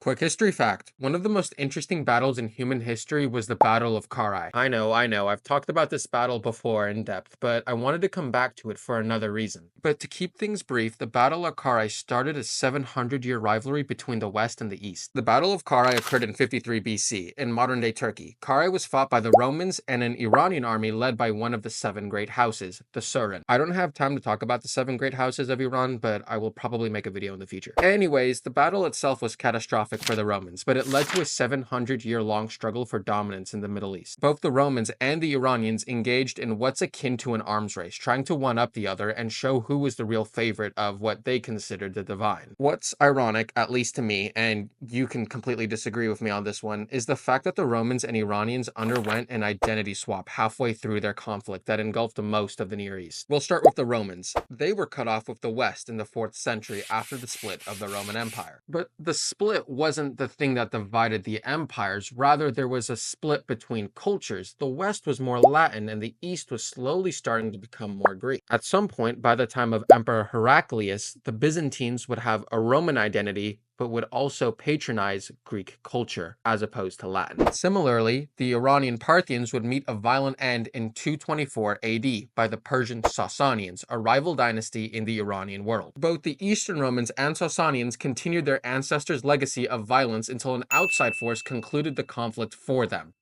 Quick history fact. One of the most interesting battles in human history was the Battle of Carrhae. I know, I've talked about this battle before in depth, but I wanted to come back to it for another reason. But to keep things brief, the Battle of Carrhae started a 700-year rivalry between the West and the East. The Battle of Carrhae occurred in 53 BC, in modern-day Turkey. Carrhae was fought by the Romans and an Iranian army led by one of the seven great houses, the Surin. I don't have time to talk about the seven great houses of Iran, but I will probably make a video in the future. Anyways, the battle itself was catastrophic for the Romans, but it led to a 700-year-long struggle for dominance in the Middle East. Both the Romans and the Iranians engaged in what's akin to an arms race, trying to one-up the other and show who was the real favorite of what they considered the divine. What's ironic, at least to me, and you can completely disagree with me on this one, is the fact that the Romans and Iranians underwent an identity swap halfway through their conflict that engulfed most of the Near East. We'll start with the Romans. They were cut off with the West in the 4th century after the split of the Roman Empire. But the split wasn't the thing that divided the empires, rather there was a split between cultures. The West was more Latin and the East was slowly starting to become more Greek. At some point, by the time of Emperor Heraclius, the Byzantines would have a Roman identity but would also patronize Greek culture as opposed to Latin. Similarly, the Iranian Parthians would meet a violent end in 224 AD by the Persian Sasanians, a rival dynasty in the Iranian world. Both the Eastern Romans and Sasanians continued their ancestors' legacy of violence until an outside force concluded the conflict for them.